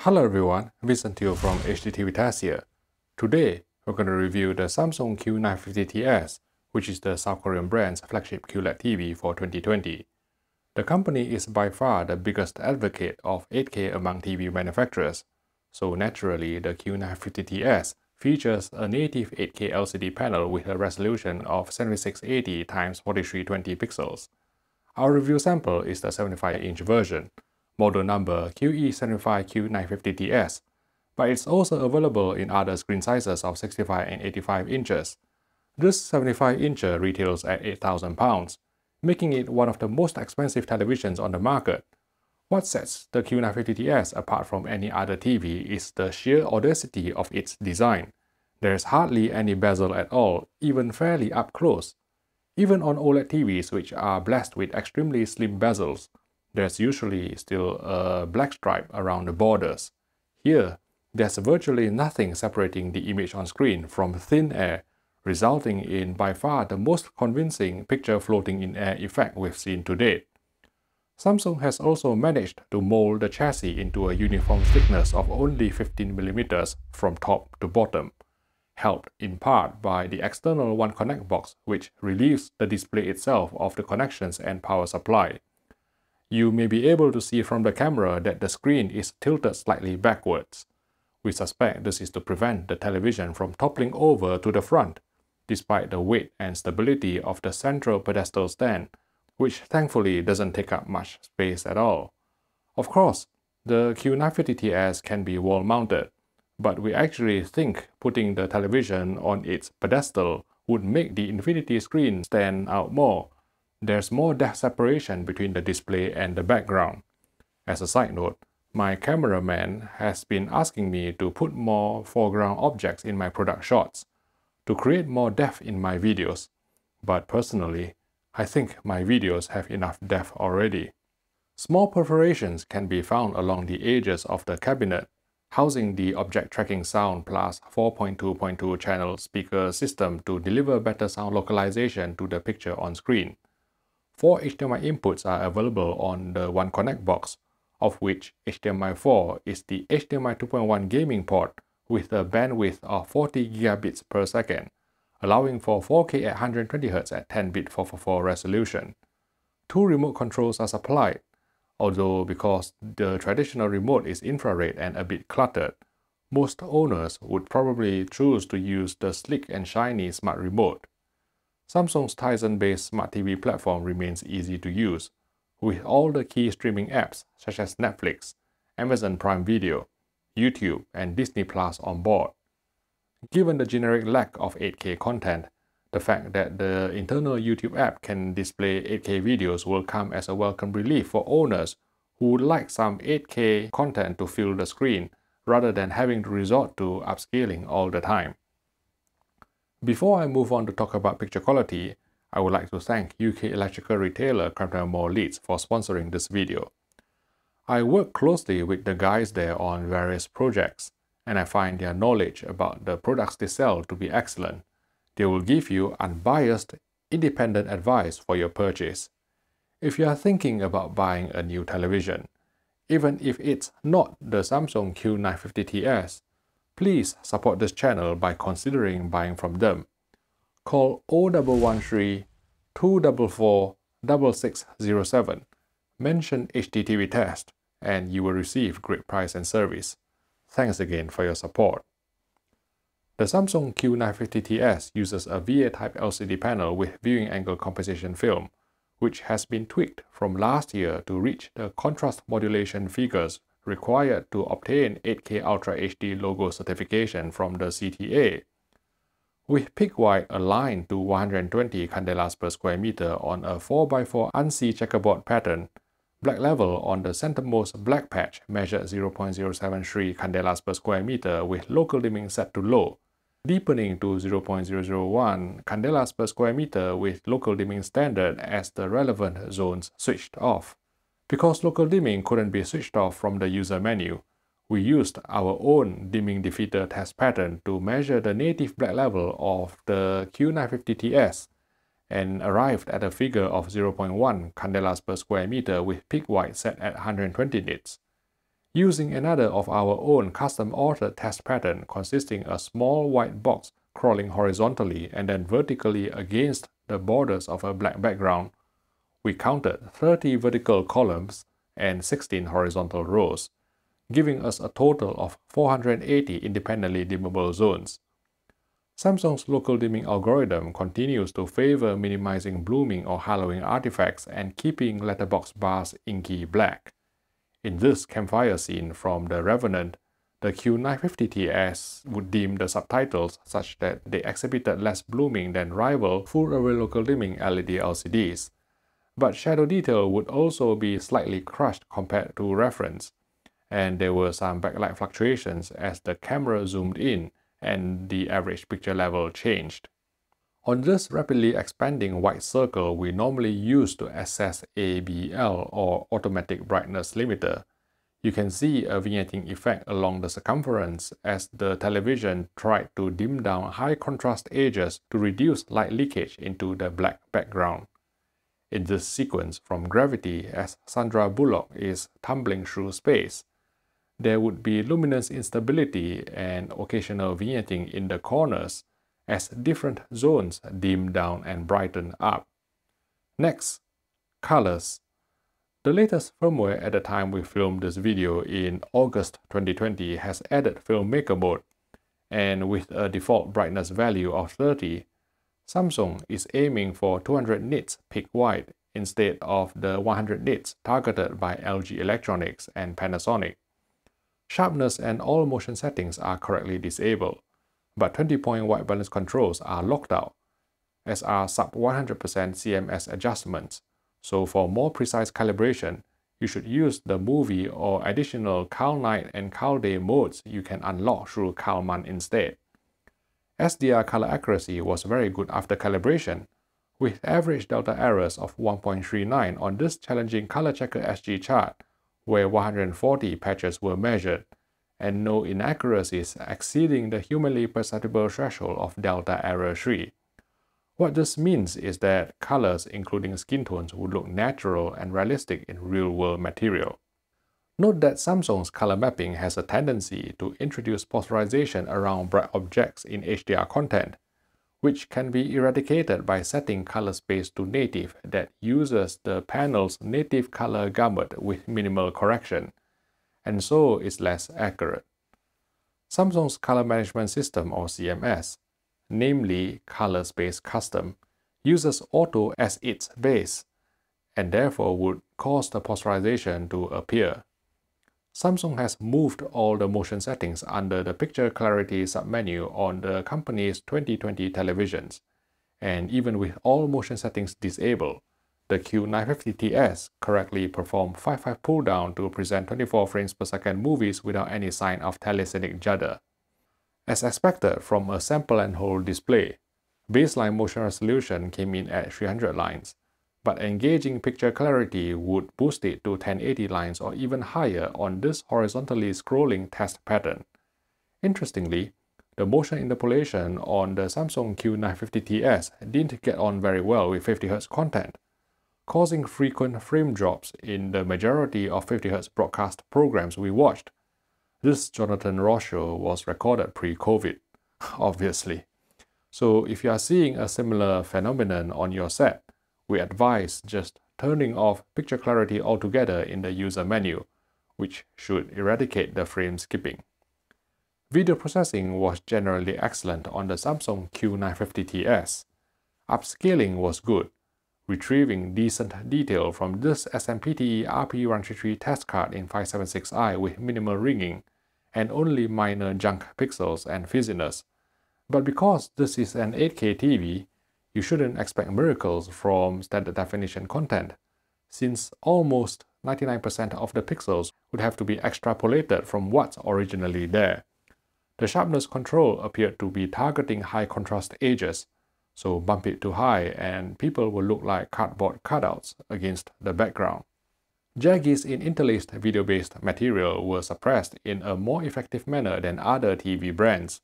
Hello everyone, Vincent Teo from HDTV Test here. Today, we're going to review the Samsung Q950TS, which is the South Korean brand's flagship QLED TV for 2020. The company is by far the biggest advocate of 8K among TV manufacturers, so naturally the Q950TS features a native 8K LCD panel with a resolution of 7680 x 4320 pixels. Our review sample is the 75-inch version, model number QE75Q950TS, but it's also available in other screen sizes of 65 and 85 inches. This 75-incher retails at £8,000, making it one of the most expensive televisions on the market. What sets the Q950TS apart from any other TV is the sheer audacity of its design. There's hardly any bezel at all, even fairly up close. Even on OLED TVs, which are blessed with extremely slim bezels, there's usually still a black stripe around the borders. Here, there's virtually nothing separating the image on screen from thin air, resulting in by far the most convincing picture floating in air effect we've seen to date. Samsung has also managed to mold the chassis into a uniform thickness of only 15mm from top to bottom, helped in part by the external One Connect box, which relieves the display itself of the connections and power supply. You may be able to see from the camera that the screen is tilted slightly backwards. We suspect this is to prevent the television from toppling over to the front, despite the weight and stability of the central pedestal stand, which thankfully doesn't take up much space at all. Of course, the Q950TS can be wall-mounted, but we actually think putting the television on its pedestal would make the infinity screen stand out more. There's more depth separation between the display and the background. As a side note, my cameraman has been asking me to put more foreground objects in my product shots to create more depth in my videos, but personally, I think my videos have enough depth already. Small perforations can be found along the edges of the cabinet, housing the object tracking sound plus 4.2.2 channel speaker system to deliver better sound localization to the picture on screen. 4 HDMI inputs are available on the One Connect box, of which HDMI 4 is the HDMI 2.1 gaming port with a bandwidth of 40 gigabits per second, allowing for 4K at 120Hz at 10-bit 444 resolution. 2 remote controls are supplied, although because the traditional remote is infrared and a bit cluttered, most owners would probably choose to use the sleek and shiny smart remote. Samsung's Tizen-based smart TV platform remains easy to use, with all the key streaming apps such as Netflix, Amazon Prime Video, YouTube, and Disney Plus on board. Given the generic lack of 8K content, the fact that the internal YouTube app can display 8K videos will come as a welcome relief for owners who would like some 8K content to fill the screen, rather than having to resort to upscaling all the time. Before I move on to talk about picture quality, I would like to thank UK electrical retailer Cranwell Moore Leeds for sponsoring this video. I work closely with the guys there on various projects, and I find their knowledge about the products they sell to be excellent. They will give you unbiased, independent advice for your purchase. If you are thinking about buying a new television, even if it's not the Samsung Q950TS, please support this channel by considering buying from them. Call 0113 244 6607, mention HDTV Test, and you will receive great price and service. Thanks again for your support. The Samsung Q950TS uses a VA-type LCD panel with viewing angle compensation film, which has been tweaked from last year to reach the contrast modulation figures required to obtain 8K Ultra HD logo certification from the CTA. With peak white aligned to 120 candelas per square meter on a 4x4 ANSI checkerboard pattern, black level on the centermost black patch measured 0.073 candelas per square meter with local dimming set to low, deepening to 0.001 candelas per square meter with local dimming standard as the relevant zones switched off. Because local dimming couldn't be switched off from the user menu, we used our own dimming defeater test pattern to measure the native black level of the Q950TS and arrived at a figure of 0.1 candelas per square meter with peak white set at 120 nits. Using another of our own custom-authored test pattern consisting a small white box crawling horizontally and then vertically against the borders of a black background, we counted 30 vertical columns and 16 horizontal rows, giving us a total of 480 independently dimmable zones. Samsung's local dimming algorithm continues to favor minimizing blooming or haloing artifacts and keeping letterbox bars inky black. In this campfire scene from The Revenant, the Q950TS would dim the subtitles such that they exhibited less blooming than rival full-array local dimming LED LCDs. But shadow detail would also be slightly crushed compared to reference, and there were some backlight fluctuations as the camera zoomed in and the average picture level changed. On this rapidly expanding white circle we normally use to assess ABL or automatic brightness limiter, you can see a vignetting effect along the circumference as the television tried to dim down high contrast edges to reduce light leakage into the black background. In this sequence from Gravity, as Sandra Bullock is tumbling through space, there would be luminance instability and occasional vignetting in the corners as different zones dim down and brighten up. Next, colors. The latest firmware at the time we filmed this video in August 2020 has added filmmaker mode, and with a default brightness value of 30, Samsung is aiming for 200 nits peak white instead of the 100 nits targeted by LG Electronics and Panasonic. Sharpness and all motion settings are correctly disabled, but 20-point white balance controls are locked out, as are sub 100% CMS adjustments, so for more precise calibration, you should use the movie or additional Cal Night and Cal Day modes you can unlock through Cal Month instead. Sdr Color Accuracy was very good after calibration, with average delta errors of 1.39 on this challenging Color Checker SG chart, where 140 patches were measured, and no inaccuracies exceeding the humanly perceptible threshold of delta error 3. What this means is that colors, including skin tones, would look natural and realistic in real-world material. Note that Samsung's color mapping has a tendency to introduce polarization around bright objects in HDR content, which can be eradicated by setting color space to native that uses the panel's native color gamut with minimal correction, and so is less accurate. Samsung's Color Management System or CMS, namely Color Space Custom, uses auto as its base, and therefore would cause the polarization to appear. Samsung has moved all the motion settings under the Picture Clarity submenu on the company's 2020 televisions, and even with all motion settings disabled, the Q950TS correctly performed 5.5 pull-down to present 24 frames per second movies without any sign of telecinic judder. As expected from a sample and hold display, baseline motion resolution came in at 300 lines, but engaging picture clarity would boost it to 1080 lines or even higher on this horizontally scrolling test pattern. Interestingly, the motion interpolation on the Samsung Q950TS didn't get on very well with 50Hz content, causing frequent frame drops in the majority of 50Hz broadcast programs we watched. This Jonathan Rossio was recorded pre-COVID, obviously. So if you are seeing a similar phenomenon on your set, we advise just turning off picture clarity altogether in the user menu, which should eradicate the frame skipping. Video processing was generally excellent on the Samsung Q950TS. Upscaling was good, retrieving decent detail from this SMPTE RP133 test card in 576i with minimal ringing and only minor junk pixels and fizziness. But because this is an 8K TV, you shouldn't expect miracles from standard definition content, since almost 99% of the pixels would have to be extrapolated from what's originally there. The sharpness control appeared to be targeting high contrast edges, so bump it too high and people will look like cardboard cutouts against the background. Jaggies in interlaced video-based material were suppressed in a more effective manner than other TV brands,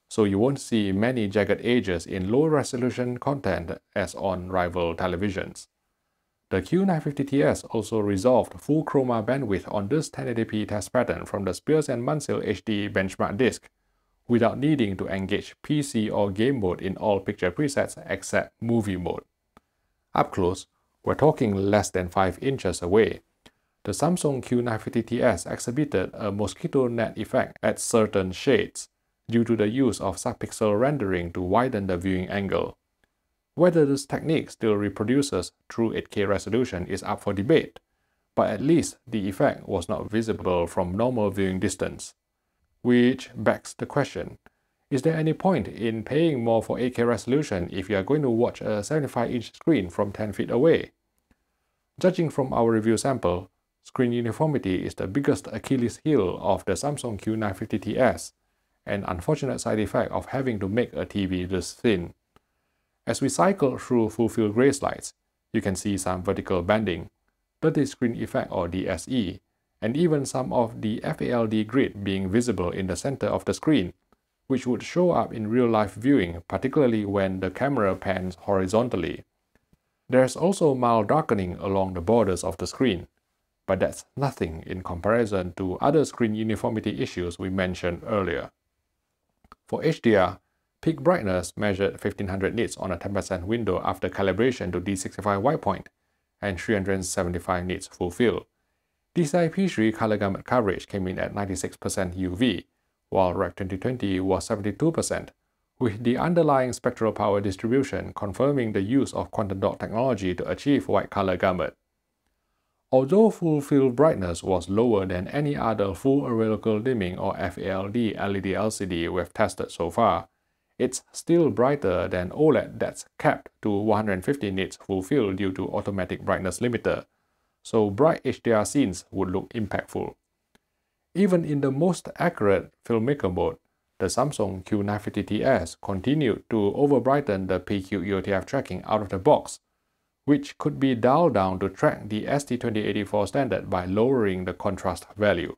so you won't see many jagged edges in low-resolution content as on rival televisions. The Q950TS also resolved full Chroma bandwidth on this 1080p test pattern from the Spears & Munsell HD benchmark disc, without needing to engage PC or game mode in all picture presets except movie mode. Up close, we're talking less than 5 inches away. The Samsung Q950TS exhibited a mosquito net effect at certain shades, due to the use of subpixel rendering to widen the viewing angle. Whether this technique still reproduces true 8K resolution is up for debate, but at least the effect was not visible from normal viewing distance. Which begs the question, is there any point in paying more for 8K resolution if you are going to watch a 75-inch screen from 10 feet away? Judging from our review sample, screen uniformity is the biggest Achilles heel of the Samsung Q950TS, an unfortunate side effect of having to make a TV this thin. As we cycle through full-field gray slides, you can see some vertical banding, dirty screen effect or DSE, and even some of the FALD grid being visible in the center of the screen, which would show up in real-life viewing, particularly when the camera pans horizontally. There's also mild darkening along the borders of the screen, but that's nothing in comparison to other screen uniformity issues we mentioned earlier. For HDR, peak brightness measured 1500 nits on a 10% window after calibration to D65 white point, and 375 nits full fill. DCI-P3 color gamut coverage came in at 96% UV, while Rec 2020 was 72%, with the underlying spectral power distribution confirming the use of quantum dot technology to achieve white color gamut. Although full field brightness was lower than any other full array local dimming or FALD LED LCD we've tested so far, it's still brighter than OLED that's capped to 150 nits full fill due to automatic brightness limiter, so bright HDR scenes would look impactful. Even in the most accurate filmmaker mode, the Samsung Q950TS continued to overbrighten the PQ EOTF tracking out of the box, which could be dialed down to track the ST2084 standard by lowering the contrast value.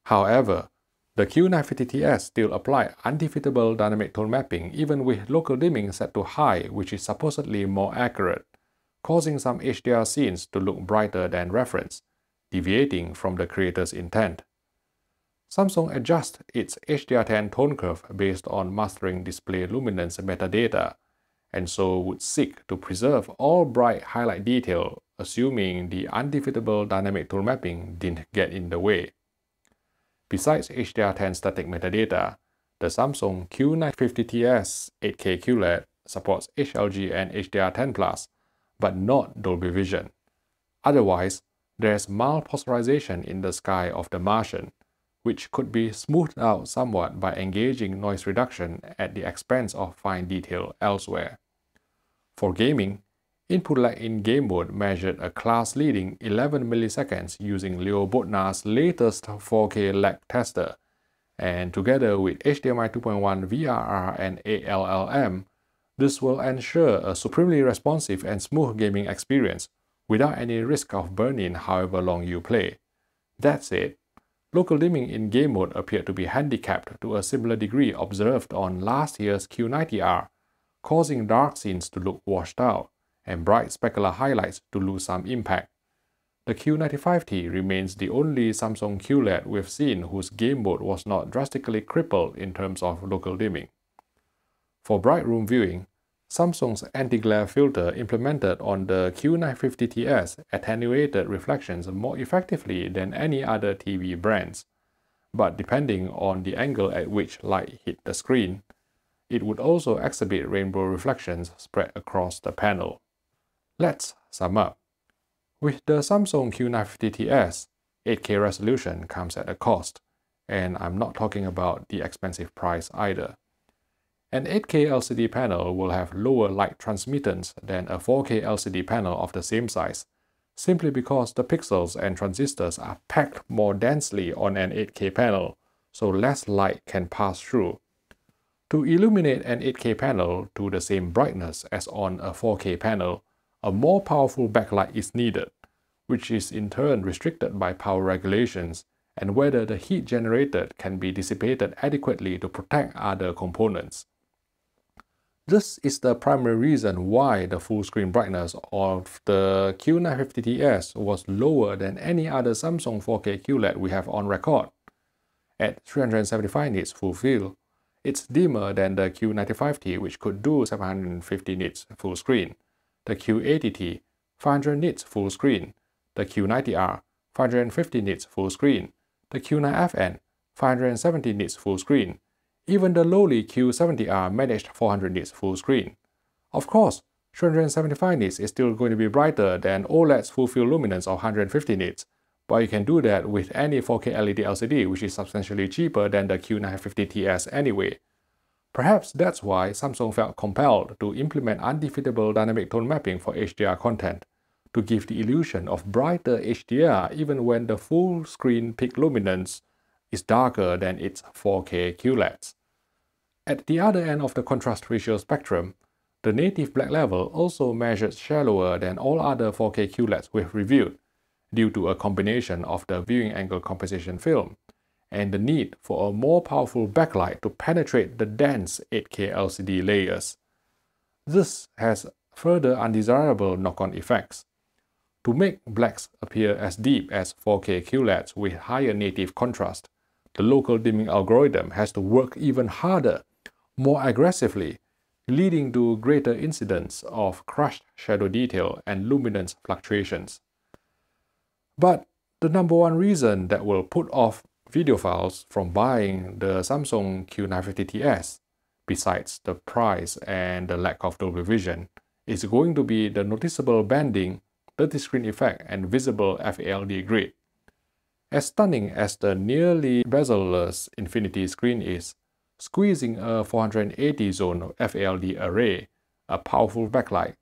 However, the Q950TS still applied undefeatable dynamic tone mapping even with local dimming set to high, which is supposedly more accurate, causing some HDR scenes to look brighter than reference, deviating from the creator's intent. Samsung adjusts its HDR10 tone curve based on mastering display luminance metadata, and so would seek to preserve all bright highlight detail, assuming the undefeatable dynamic tone mapping didn't get in the way. Besides HDR10 static metadata, the Samsung Q950TS 8K QLED supports HLG and HDR10+, but not Dolby Vision. Otherwise, there's mild posterization in the sky of the Martian, which could be smoothed out somewhat by engaging noise reduction at the expense of fine detail elsewhere. For gaming, input lag in game mode measured a class-leading 11 milliseconds using Leo Bodnar's latest 4K lag tester, and together with HDMI 2.1 VRR and ALLM, this will ensure a supremely responsive and smooth gaming experience without any risk of burn-in however long you play. That said, local dimming in game mode appeared to be handicapped to a similar degree observed on last year's Q90R, causing dark scenes to look washed out and bright specular highlights to lose some impact. The Q95T remains the only Samsung QLED we've seen whose game mode was not drastically crippled in terms of local dimming. For bright room viewing, Samsung's anti-glare filter implemented on the Q950TS attenuated reflections more effectively than any other TV brands, but depending on the angle at which light hit the screen, it would also exhibit rainbow reflections spread across the panel. Let's sum up. With the Samsung Q950TS, 8K resolution comes at a cost, and I'm not talking about the expensive price either. An 8K LCD panel will have lower light transmittance than a 4K LCD panel of the same size, simply because the pixels and transistors are packed more densely on an 8K panel, so less light can pass through. To illuminate an 8K panel to the same brightness as on a 4K panel, a more powerful backlight is needed, which is in turn restricted by power regulations and whether the heat generated can be dissipated adequately to protect other components. This is the primary reason why the full screen brightness of the Q950TS was lower than any other Samsung 4K QLED we have on record. At 375 nits full fill, it's dimmer than the Q95T, which could do 750 nits full screen, the Q80T 500 nits full screen, the Q90R 550 nits full screen, the Q9FN 570 nits full screen. Even the lowly Q70R managed 400 nits full screen. Of course, 375 nits is still going to be brighter than OLED's full fill luminance of 150 nits, but you can do that with any 4K LED LCD, which is substantially cheaper than the Q950TS anyway. Perhaps that's why Samsung felt compelled to implement undefeatable dynamic tone mapping for HDR content, to give the illusion of brighter HDR even when the full screen peak luminance is darker than its 4K QLEDs. At the other end of the contrast ratio spectrum, the native black level also measured shallower than all other 4K QLEDs we've reviewed, due to a combination of the viewing angle compensation film and the need for a more powerful backlight to penetrate the dense 8K LCD layers. This has further undesirable knock-on effects. To make blacks appear as deep as 4K QLEDs with higher native contrast, the local dimming algorithm has to work even harder, more aggressively, leading to greater incidence of crushed shadow detail and luminance fluctuations. But the number one reason that will put off videophiles from buying the Samsung Q950TS, besides the price and the lack of Dolby Vision, is going to be the noticeable banding, dirty screen effect, and visible FALD grid. As stunning as the nearly bezel-less infinity screen is, squeezing a 480-zone FALD array, a powerful backlight,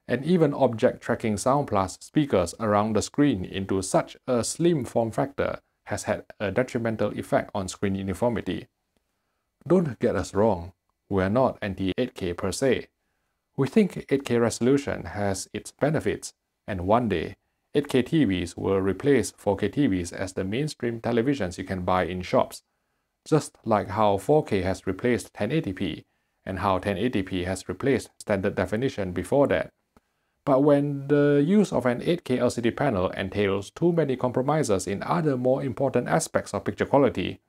and even object tracking sound plus speakers around the screen into such a slim form factor has had a detrimental effect on screen uniformity. Don't get us wrong, we're not anti-8K per se. We think 8K resolution has its benefits, and one day, 8K TVs will replace 4K TVs as the mainstream televisions you can buy in shops, just like how 4K has replaced 1080p, and how 1080p has replaced standard definition before that. But when the use of an 8K LCD panel entails too many compromises in other more important aspects of picture quality,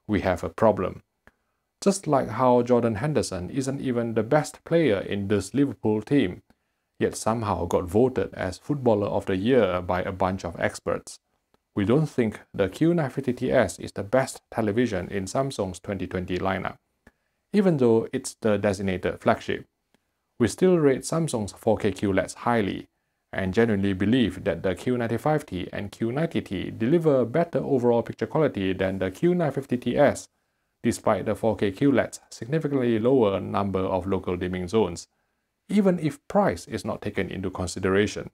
we have a problem. Just like how Jordan Henderson isn't even the best player in this Liverpool team, yet somehow got voted as Footballer of the Year by a bunch of experts. We don't think the Q950TS is the best television in Samsung's 2020 lineup, even though it's the designated flagship. We still rate Samsung's 4K QLEDs highly, and genuinely believe that the Q95T and Q90T deliver better overall picture quality than the Q950TS, despite the 4K QLED's significantly lower number of local dimming zones, even if price is not taken into consideration.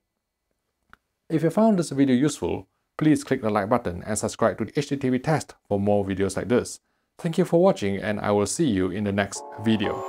If you found this video useful, please click the like button and subscribe to the HDTV test for more videos like this. Thank you for watching, and I will see you in the next video.